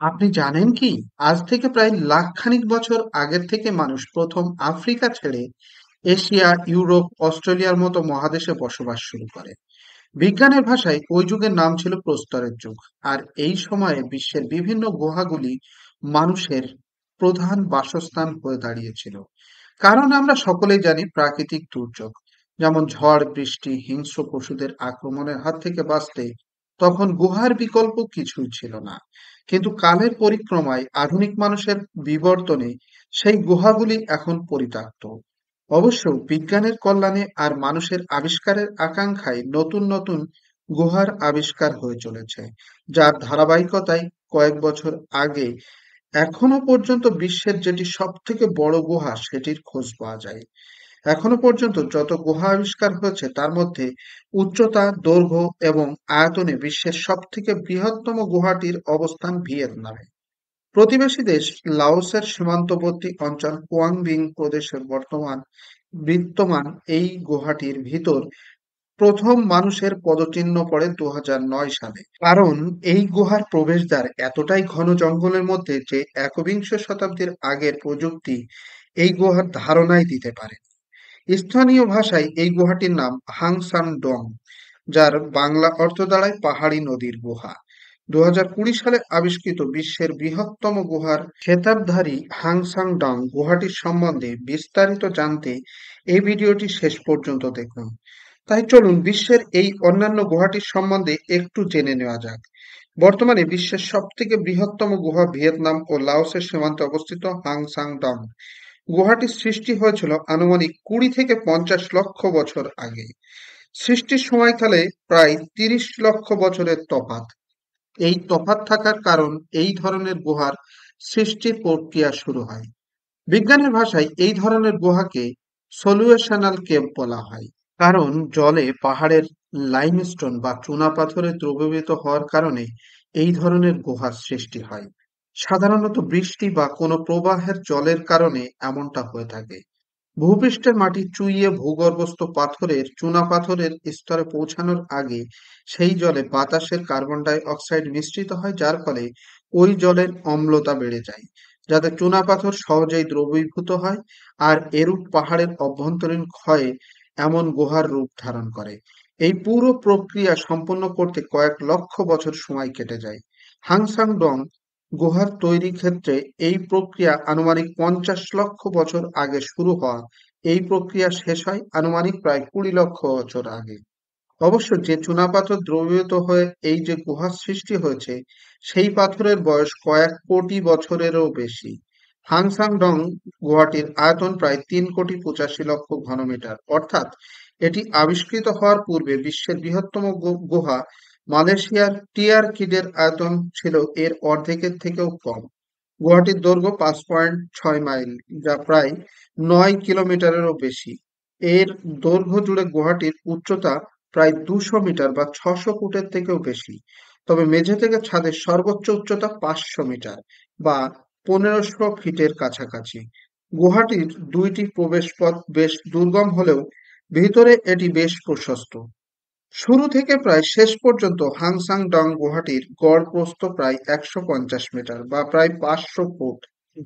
আপনি জানেন কি, আজ থেকে প্রায় লাখখানিক বছর আগের থেকে মানুষ প্রথম আফ্রিকা ছেড়ে এশিয়া, ইউরোপ, অস্ট্রেলিয়ার মতো মহাদেশে বসবাস শুরু করে। বিজ্ঞানের ভাষায় ওই যুগের নাম ছিল প্রস্তরের যুগ। আর এই সময়ে বিশ্বের বিভিন্ন গুহাগুলি মানুষের প্রধান বাসস্থান হয়ে দাঁড়িয়েছিল। কারণ আমরা সকলেই জানি, প্রাকৃতিক দুর্যোগ যেমন ঝড় বৃষ্টি, হিংস্র পশুদের আক্রমণের হাত থেকে বাঁচতে তখন গুহার বিকল্প কিছুই ছিল না। কিন্তু কালের পরিক্রমায় আধুনিক মানুষের বিবর্তনে সেই গুহাগুলি এখন পরিত্যক্ত। অবশ্য বিজ্ঞানের কল্যাণে আর মানুষের আবিষ্কারের আকাঙ্ক্ষায় নতুন নতুন গুহার আবিষ্কার হয়ে চলেছে, যার ধারাবাহিকতায় কয়েক বছর আগে এখনো পর্যন্ত বিশ্বের যেটি সব থেকে বড় গুহা সেটির খোঁজ পাওয়া যায়। এখনো পর্যন্ত যত গুহা আবিষ্কার হয়েছে তার মধ্যে উচ্চতা, দৈর্ঘ্য এবং আয়তনে বিশ্বের সব থেকে বৃহত্তম গুহাটির অবস্থান ভিয়েতনামে। প্রতিবেশী দেশ লাওসের সীমান্তবর্তী অঞ্চল কুয়াংবিং প্রদেশের বিদ্যমান এই গুহাটির ভিতর প্রথম মানুষের পদচিহ্ন পড়ে 2009 সালে। কারণ এই গুহার প্রবেশদ্বার এতটাই ঘন জঙ্গলের মধ্যে যে একবিংশ শতাব্দীর আগের প্রযুক্তি এই গুহার ধারণাই দিতে পারে। স্থানীয় ভাষায় এই গুহাটির নাম হাংসাং ডং, যার বাংলা অর্থ দাঁড়ায় পাহাড়ি নদীর গুহা। 2020 সালে আবিষ্কৃত বিশ্বের বৃহত্তম গুহার খেতাবধারী হাংসাং ডং গুহাটির সম্বন্ধে বিস্তারিত জানতে এই ভিডিওটি শেষ পর্যন্ত দেখুন। তাই চলুন বিশ্বের এই অন্যান্য গুহাটির সম্বন্ধে একটু জেনে নেওয়া যাক। বর্তমানে বিশ্বের সবথেকে বৃহত্তম গুহা ভিয়েতনাম ও লাওসের সীমান্তে অবস্থিত হাংসাং ডং। গুহাটির সৃষ্টি হয়েছিল আনুমানিক 20 থেকে 50 লক্ষ বছর আগে। সৃষ্টির সময়কালে প্রায় 30 লক্ষ বছরের তফাৎ। এই তফাৎ থাকার কারণ এই ধরনের গুহার সৃষ্টির প্রক্রিয়া শুরু হয়। বিজ্ঞানের ভাষায় এই ধরনের গুহাকে সলিউশনাল কেভ বলা হয়। কারণ জলে পাহাড়ের লাইমস্টোন বা চুনাপাথরে দ্রবীভূত হওয়ার কারণে এই ধরনের গুহার সৃষ্টি হয়। সাধারণত বৃষ্টি বা কোনো প্রবাহের জলের কারণে এমনটা হয়ে থাকে। ভূপৃষ্ঠের মাটি চুইয়ে ভূগর্ভস্থ পাথরের চুনাপাথরের স্তরে পৌঁছানোর আগে সেই জলে বাতাসের কার্বন ডাই অক্সাইড মিশ্রিত হয়, যার ফলে ওই জলের অম্লতা বেড়ে যায়, যাতে চুনাপাথর সহজেই দ্রবীভূত হয়। আর এরূপ পাহাড়ের অভ্যন্তরীণ ক্ষয়ে এমন গুহার রূপ ধারণ করে। এই পুরো প্রক্রিয়া সম্পন্ন করতে কয়েক লক্ষ বছর সময় কেটে যায়। হাংসাং ডং গুহার তৈরি ক্ষেত্রে এই প্রক্রিয়া আনুমানিক 50 লক্ষ বছর আগে শুরু হওয়া। এই প্রক্রিয়া শেষ হয় আনুমানিক প্রায় 20 লক্ষ বছর আগে। অবশ্য যে চুনাপাথর দ্রবীভূত হয়ে এই যে গুহার সৃষ্টি হয়েছে, সেই পাথরের বয়স কয়েক কোটি বছরেরও বেশি। হাংসাং ডং গুহাটির আয়তন প্রায় 3,85,00,000 ঘনমিটার, অর্থাৎ এটি আবিষ্কৃত হওয়ার পূর্বে বিশ্বের বৃহত্তম গুহা মালয়েশিয়ার টিয়ার কিডের আয়তন ছিল এর অর্ধেকের থেকেও কম। গুহাটির দৈর্ঘ্য 5.6 মাইল, যা প্রায় 9 কিলোমিটারেরও বেশি। এর দৈর্ঘ্য জুড়ে গুহাটির উচ্চতা প্রায় 200 মিটার বা 600 ফুটের থেকেও বেশি। তবে মেঝে থেকে ছাদের সর্বোচ্চ উচ্চতা 500 মিটার বা 1500 ফিটের কাছাকাছি। গুহাটির দুইটি প্রবেশপথ বেশ দুর্গম হলেও ভিতরে এটি বেশ প্রশস্ত। শুরু থেকে প্রায় শেষ পর্যন্ত হাংসাং ডং গুহাটির গড় প্রস্থ প্রায় 150 মিটার বা প্রায় 500 ফুট।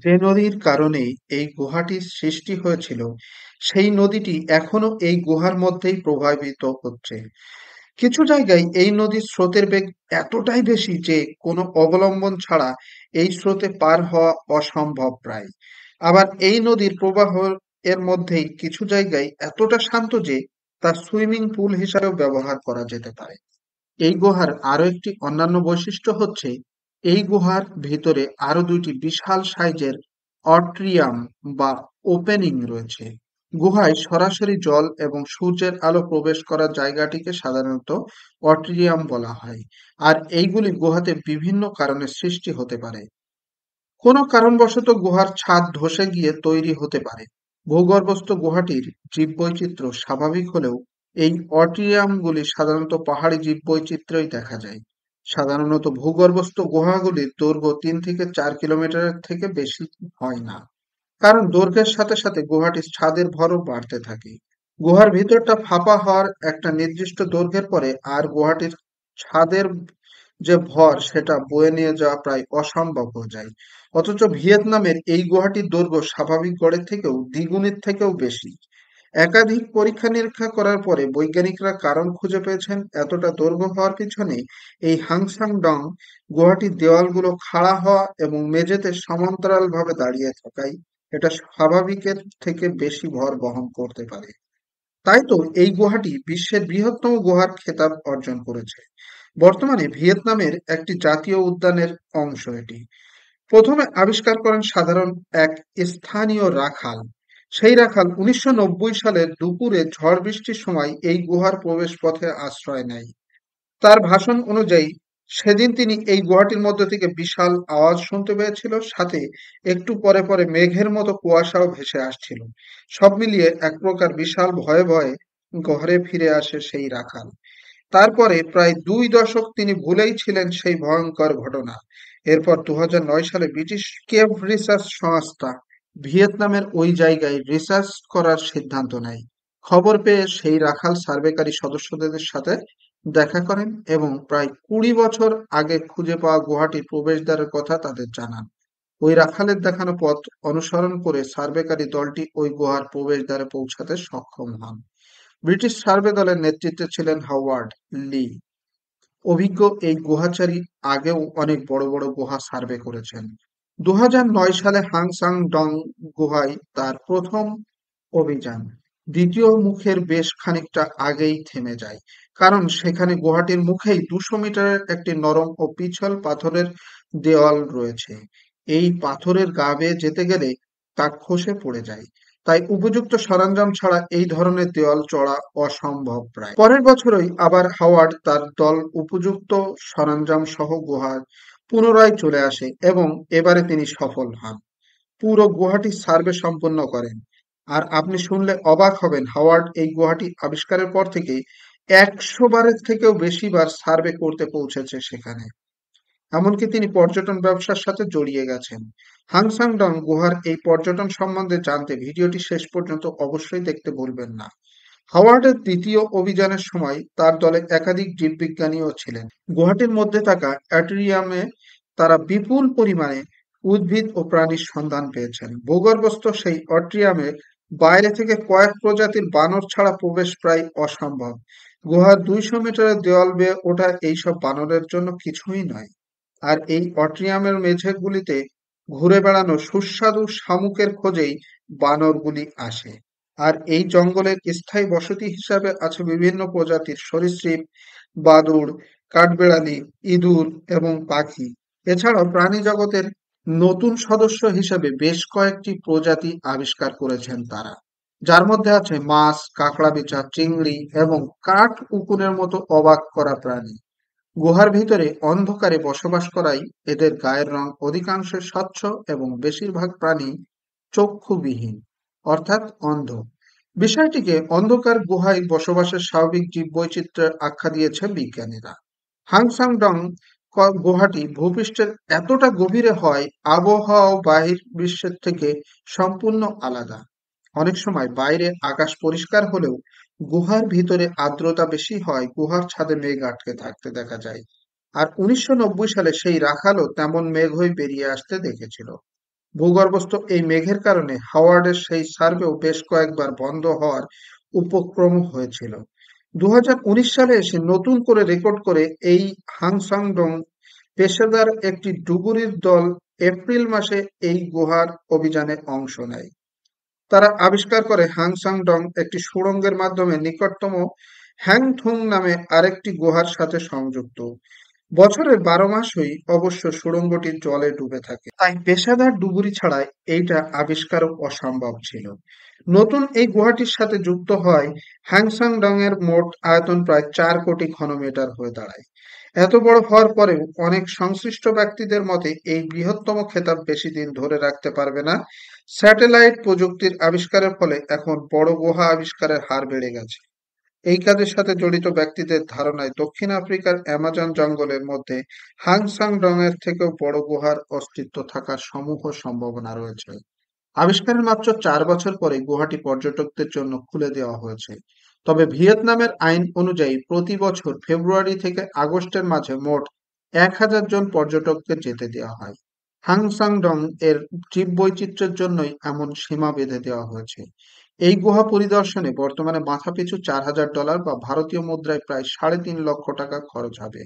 যে নদীর কারণে এই গুহাটির সৃষ্টি হয়েছিল, সেই নদীটি এখনো এই গুহার মধ্যেই প্রবাহিত হচ্ছে। কিছু জায়গায় এই নদীর স্রোতের বেগ এতটাই বেশি যে কোনো অবলম্বন ছাড়া এই স্রোতে পার হওয়া অসম্ভব প্রায়। আবার এই নদীর প্রবাহ এর মধ্যেই কিছু জায়গায় এতটা শান্ত যে তা সুইমিং পুল হিসাবেও ব্যবহার করা যেতে পারে। এই গুহার আরো একটি অন্যান্য বৈশিষ্ট্য হচ্ছে, এই গুহার ভিতরে আরো দুইটি বিশাল সাইজের অট্রিয়াম বা ওপেনিং রয়েছে। গুহায় সরাসরি জল এবং সূর্যের আলো প্রবেশ করার জায়গাটিকে সাধারণত অট্রিয়াম বলা হয়। আর এইগুলি গুহাতে বিভিন্ন কারণে সৃষ্টি হতে পারে। কোনো কারণবশত গুহার ছাদ ধসে গিয়ে তৈরি হতে পারে। ভূগর্ভস্থ গুহাটির জীববৈচিত্র্য স্বাভাবিক হলেও এই অর্টিয়ামগুলি সাধারণত পাহাড়ি জীববৈচিত্র্যই দেখা যায়। সাধারণত ভূগর্ভস্থ গুহাগুলির দৈর্ঘ্য 3 থেকে 4 কিলোমিটারের থেকে বেশি হয় না, কারণ দৈর্ঘ্যের সাথে সাথে গুহাটির ছাদের ভরও বাড়তে থাকে। গুহার ভিতরটা ফাঁপা হওয়ার একটা নির্দিষ্ট দৈর্ঘ্যের পরে আর গুহাটির ছাদের যে ভর সেটা বয়ে নিয়ে যাওয়া প্রায় অসম্ভব হয়ে যায়। অথচ ভিয়েতনামের এই গুহাটির দৈর্ঘ্য স্বাভাবিক গড়ের থেকেও দ্বিগুণের থেকেও বেশি। একাধিক পরীক্ষা নিরীক্ষা করার পরে বৈজ্ঞানিকরা কারণ খুঁজে পেয়েছেন এতটা দৈর্ঘ্য হওয়ার পিছনে এই হাংসাং ডং গুহাটির দেওয়ালগুলো খাড়া হওয়া এবং মেঝেতে সমান্তরালভাবে দাঁড়িয়ে থাকায় এটা স্বাভাবিকের থেকে বেশি ভর বহন করতে পারে। তাই তো এই গুহাটি বিশ্বের বৃহত্তম গুহার খেতাব অর্জন করেছে। বর্তমানে ভিয়েতনামের একটি জাতীয় উদ্যানের অংশ এটি। প্রথমে আবিষ্কার করেন সাধারণ এক স্থানীয় রাখাল। সেই রাখাল ১৯৯০ সালের দুপুরে ঝড় বৃষ্টির সময় এই গুহার প্রবেশপথে আশ্রয় নেয়। তার ভাষণ অনুযায়ী সেদিন তিনি এই গুহাটির মধ্য থেকে বিশাল আওয়াজ শুনতে পেয়েছিল, সাথে একটু পরে পরে মেঘের মতো কুয়াশাও ভেসে আসছিল। সব মিলিয়ে এক প্রকার বিশাল ভয়ে ভয়ে ঘরে ফিরে আসে সেই রাখাল। তারপরে প্রায় ২ দশক তিনি ভুলেই ছিলেন সেই ভয়ঙ্কর ঘটনা। এরপর ২০০৯ সালে ব্রিটিশ কেভ রিসার্চ সংস্থা ভিয়েতনামের ওই জায়গায় রিসার্চ করার সিদ্ধান্ত নেয়। খবর পেয়ে সেই রাখাল সার্ভেকারী সদস্যদের সাথে দেখা করেন এবং প্রায় ২০ বছর আগে খুঁজে পাওয়া গুহাটির প্রবেশদ্বারের কথা তাদের জানান। ওই রাখালের দেখানো পথ অনুসরণ করে সার্ভেকারী দলটি ওই গুহার প্রবেশদ্বারে পৌঁছাতে সক্ষম হন। ব্রিটিশ সার্ভে দলের নেতৃত্বে ছিলেন হাওয়ার্ড লি। অভিজ্ঞ এই গুহাচারী আগেও অনেক বড় বড় গুহা সার্ভে করেছেন। ২০০৯ সালে হাংসাং ডং গুহায় তার প্রথম অভিযান দ্বিতীয় মুখের বেশ খানিকটা আগেই থেমে যায়, কারণ সেখানে গুহাটির মুখেই ২০০ মিটারের একটি নরম ও পিছল পাথরের দেওয়াল রয়েছে। এই পাথরের গা বেয়ে যেতে গেলে তা খসে পড়ে যায়। তাই উপযুক্ত সরঞ্জাম ছাড়া এই ধরনের দেওয়াল চড়া অসম্ভব প্রায়। পরের বছরই আবার হাওয়ার্ড তার দল উপযুক্ত সরঞ্জাম সহ গুহায় পুনরায় চলে আসে এবং এবারে তিনি সফল হন। পুরো গুহাটি সার্ভে সম্পন্ন করেন। আর আপনি শুনলে অবাক হবেন, হাওয়ার্ড এই গুহাটি আবিষ্কারের পর থেকে ১০০ বারের থেকেও বেশি বার সার্ভে করতে পৌঁছেছে সেখানে। এমনকি তিনি পর্যটন ব্যবসার সাথে জড়িয়ে গেছেন। হাংসাং ডং গুহার এই পর্যটন সম্বন্ধে জানতে ভিডিওটি শেষ পর্যন্ত অবশ্যই দেখতে ভুলবেন না। হাওয়ার্ডের দ্বিতীয় অভিযানের সময় তার দলে একাধিক জীববিজ্ঞানীও ছিলেন। গুহাটির মধ্যে থাকা অ্যাটেরিয়ামে তারা বিপুল পরিমাণে উদ্ভিদ ও প্রাণীর সন্ধান পেয়েছেন। ভূগর্ভস্থ সেই অট্রিয়ামে বাইরে থেকে কয়েক প্রজাতির বানর ছাড়া প্রবেশ প্রায় অসম্ভব। গুহার ২০০ মিটারের দেওয়াল বেয়ে ওঠা এইসব বানরের জন্য কিছুই নয়। আর এই অট্রিয়ামের মেঝেগুলিতে ঘুরে বেড়ানো সুস্বাদু শামুকের খোঁজেই বানরগুলি আসে। আর এই জঙ্গলের স্থায়ী বসতি হিসাবে আছে বিভিন্ন প্রজাতির সরীসৃপ, বাদুড়, কাঠবেড়ালি, ইঁদুর এবং পাখি। এছাড়াও প্রাণী জগতের নতুন সদস্য হিসেবে বেশ কয়েকটি প্রজাতি আবিষ্কার করেছেন তারা, যার মধ্যে আছে মাছ, কাঁকড়াবিছা, চিংড়ি এবং কাঠ উকুনের মতো অবাক করা প্রাণী। গুহার ভিতরে অন্ধকারে বসবাস করায় এদের গায়ের রং অধিকাংশই স্বচ্ছ এবং বেশিরভাগ প্রাণী চক্ষুবিহীন, অর্থাৎ অন্ধ। বিষয়টিকে অন্ধকার গুহায় বসবাসের স্বাভাবিক জীববৈচিত্র্যের আখ্যা দিয়েছে বিজ্ঞানীরা। হাংসাং ডং গুহাটি ভূপৃষ্ঠের এতটা গভীরে হয় আবহাওয়া বাহির বিশ্বের থেকে সম্পূর্ণ আলাদা। অনেক সময় বাইরে আকাশ পরিষ্কার হলেও গুহার ভিতরে আর্দ্রতা বেশি হয় গুহার ছাদে মেঘ আটকে থাকতে দেখা যায়। আর ১৯৯০ সালে সেই রাখালও তেমন মেঘ হয়ে বেরিয়ে আসতে দেখেছিল। ভূগর্ভস্থ এই মেঘের কারণে হাওয়ার্ডের সেই সার্ভেও বেশ কয়েকবার বন্ধ হওয়ার উপক্রম হয়েছিল। ২০১৯ সালে এসে নতুন করে রেকর্ড করে এই হাংসাং ডং পেশাদার একটি ডুবুরির দল এপ্রিল মাসে এই গুহার অভিযানে অংশ নেয়। তারা আবিষ্কার করে হাংসাং ডং একটি সুড়ঙ্গের মাধ্যমে নিকটতম হ্যাংথুং নামে আরেকটি গুহার সাথে সংযুক্ত। বছরের ১২ মাসই অবশ্য সুড়ঙ্গটি জলে ডুবে থাকে, তাই পেশাদার ডুবুরি ছাড়াই এইটা আবিষ্কারও অসম্ভব ছিল। নতুন এই গুহাটির সাথে যুক্ত হয় হ্যাংসাং ডং এর মোট আয়তন প্রায় ৪ কোটি ঘনমিটার হয়ে দাঁড়ায়। এত বড় হওয়ার পরেও অনেক সংশ্লিষ্ট ব্যক্তিদের মতে এই বৃহত্তম খেতাব বেশি দিন ধরে রাখতে পারবে না। স্যাটেলাইট প্রযুক্তির আবিষ্কারের ফলে এখন বড় গুহা আবিষ্কারের হার বেড়ে গেছে। এই কাজের সাথে জড়িত ব্যক্তিদের ধারণায় দক্ষিণ আফ্রিকার অ্যামাজন জঙ্গলের মধ্যে হাংসাং ডং এর থেকেও বড় গুহার অস্তিত্ব থাকার সমূহ সম্ভাবনা রয়েছে। আবিষ্কারের মাত্র ৪ বছর পরে গুহাটি পর্যটকদের জন্য খুলে দেওয়া হয়েছে। তবে ভিয়েতনামের আইন অনুযায়ী প্রতি বছর ফেব্রুয়ারি থেকে আগস্টের মাঝে মোট 1000 জন পর্যটককে যেতে দেওয়া হয়। হাংসাংডং এর জীববৈচিত্র্যের জন্যই এমন সীমা বেঁধে দেওয়া হয়েছে। এই গুহা পরিদর্শনে বর্তমানে মাথাপিছু $4000 বা ভারতীয় মুদ্রায় প্রায় 3.5 লক্ষ টাকা খরচ হবে।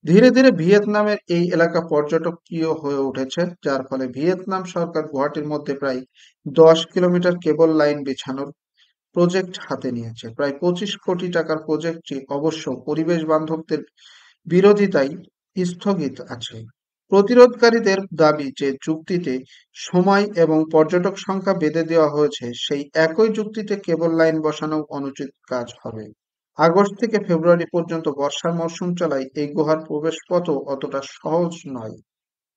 ধীরে ধীরে ভিয়েতনামের এই এলাকা পর্যটকীয় হয়ে উঠেছে, যার ফলে ভিয়েতনাম সরকার গুয়াহাটির মধ্যে প্রায় 10 কিলোমিটার কেবল লাইন বিছানোর প্রজেক্ট হাতে নিয়েছে। প্রায় 25 কোটি টাকার প্রজেক্টটি অবশ্য পরিবেশ বান্ধবদের বিরোধিতায় স্থগিত আছে। প্রতিরোধকারীদের দাবি যে যুক্তিতে সময় এবং পর্যটক সংখ্যা বেঁধে দেওয়া হয়েছে, সেই একই যুক্তিতে কেবল লাইন বসানো অনুচিত কাজ হবে। আগস্ট থেকে ফেব্রুয়ারি পর্যন্ত বর্ষার মরশুম চলায় এই গুহার প্রবেশপথও অতটা সহজ নয়।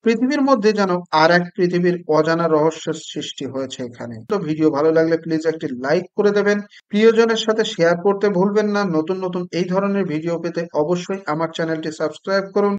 পৃথিবীর মধ্যে যেন আর এক পৃথিবীর অজানা রহস্যের সৃষ্টি হয়েছে এখানে। তো ভিডিও ভালো লাগলে প্লিজ একটি লাইক করে দেবেন, প্রিয়জনের সাথে শেয়ার করতে ভুলবেন না। নতুন নতুন এই ধরনের ভিডিও পেতে অবশ্যই আমার চ্যানেলটি সাবস্ক্রাইব করুন।